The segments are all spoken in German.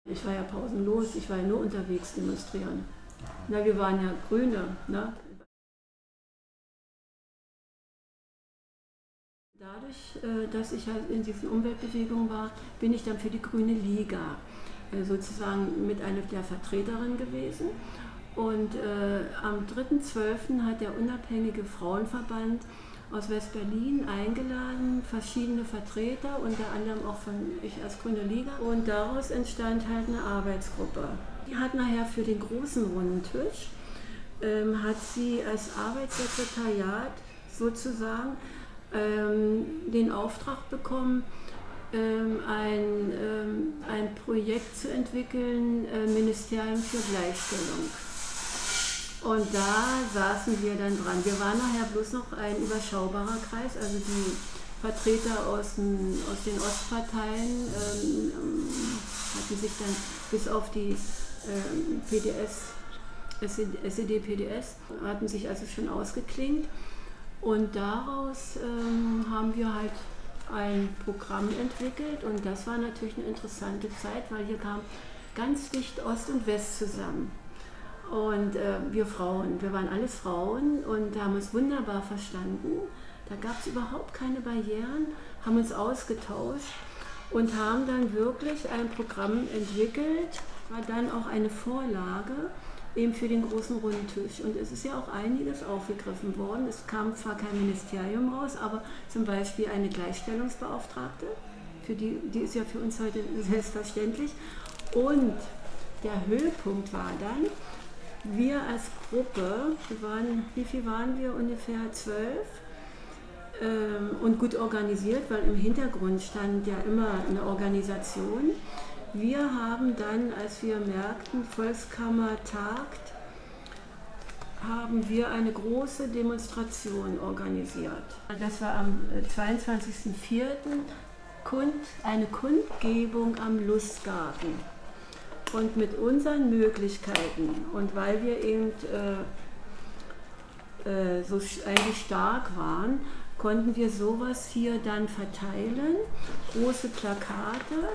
Ich war ja pausenlos, ich war ja nur unterwegs demonstrieren. Na, wir waren ja Grüne. Ne? Dadurch, dass ich halt in diesen Umweltbewegungen war, bin ich dann für die Grüne Liga sozusagen mit einer der Vertreterinnen gewesen. Und am 3.12. hat der unabhängige Frauenverband aus West-Berlin eingeladen, verschiedene Vertreter, unter anderem auch von ich als Grüne Liga. Und daraus entstand halt eine Arbeitsgruppe. Die hat nachher für den großen runden Tisch, hat sie als Arbeitssekretariat sozusagen den Auftrag bekommen, ein Projekt zu entwickeln, Ministerium für Gleichstellung. Und da saßen wir dann dran. Wir waren nachher bloß noch ein überschaubarer Kreis, also die Vertreter aus den Ostparteien hatten sich dann bis auf die SED-PDS, hatten sich also schon ausgeklinkt. Und daraus haben wir halt ein Programm entwickelt und das war natürlich eine interessante Zeit, weil hier kam ganz dicht Ost und West zusammen. Und wir Frauen, wir waren alles Frauen und haben uns wunderbar verstanden. Da gab es überhaupt keine Barrieren, haben uns ausgetauscht und haben dann wirklich ein Programm entwickelt, war dann auch eine Vorlage eben für den großen runden Tisch. Und es ist ja auch einiges aufgegriffen worden. Es kam zwar kein Ministerium raus, aber zum Beispiel eine Gleichstellungsbeauftragte, die ist ja für uns heute selbstverständlich. Und der Höhepunkt war dann, wir als Gruppe, wie viel waren wir? Ungefähr 12 und gut organisiert, weil im Hintergrund stand ja immer eine Organisation. Wir haben dann, als wir merkten, Volkskammer tagt, haben wir eine große Demonstration organisiert. Das war am 22.04. Eine Kundgebung am Lustgarten. Und mit unseren Möglichkeiten und weil wir eben so eigentlich stark waren, konnten wir sowas hier dann verteilen. Große Plakate,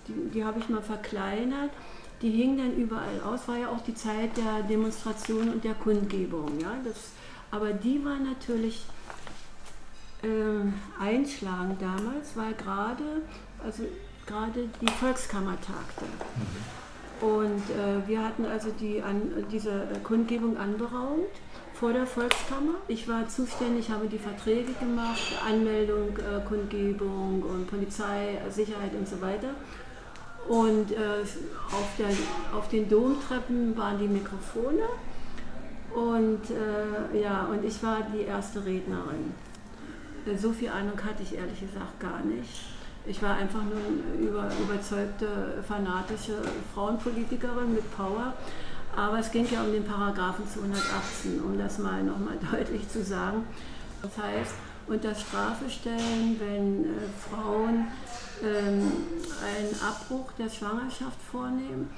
die habe ich mal verkleinert, die hingen dann überall aus. War ja auch die Zeit der Demonstration und der Kundgebung. Ja? Aber die war natürlich einschlagend damals, weil gerade die Volkskammer tagte. Und wir hatten also diese Kundgebung anberaumt vor der Volkskammer. Ich war zuständig, habe die Verträge gemacht, Anmeldung, Kundgebung und Polizei, Sicherheit und so weiter. Und auf den Domtreppen waren die Mikrofone und und ich war die erste Rednerin. So viel Ahnung hatte ich ehrlich gesagt gar nicht. Ich war einfach nur eine überzeugte, fanatische Frauenpolitikerin mit Power. Aber es ging ja um den Paragraphen 218, um das mal nochmal deutlich zu sagen. Das heißt, unter Strafe stellen, wenn Frauen einen Abbruch der Schwangerschaft vornehmen.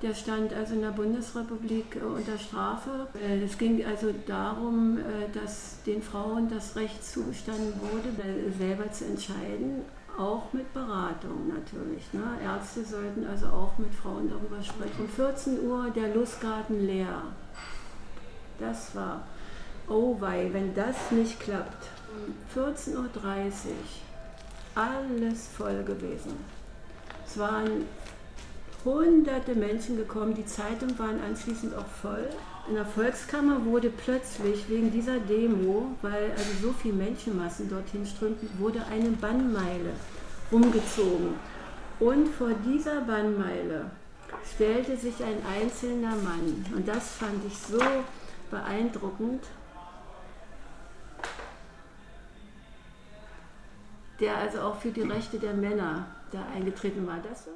Der stand also in der Bundesrepublik unter Strafe. Es ging also darum, dass den Frauen das Recht zugestanden wurde, selber zu entscheiden, auch mit Beratung natürlich. Ne? Ärzte sollten also auch mit Frauen darüber sprechen. Um 14 Uhr der Lustgarten leer. Das war, oh wei, wenn das nicht klappt. Um 14.30 Uhr alles voll gewesen. Es waren hunderte Menschen gekommen, die Zeitungen waren anschließend auch voll. In der Volkskammer wurde plötzlich wegen dieser Demo, weil also so viele Menschenmassen dorthin strömten, wurde eine Bannmeile umgezogen. Und vor dieser Bannmeile stellte sich ein einzelner Mann. Und das fand ich so beeindruckend, der also auch für die Rechte der Männer da eingetreten war. Das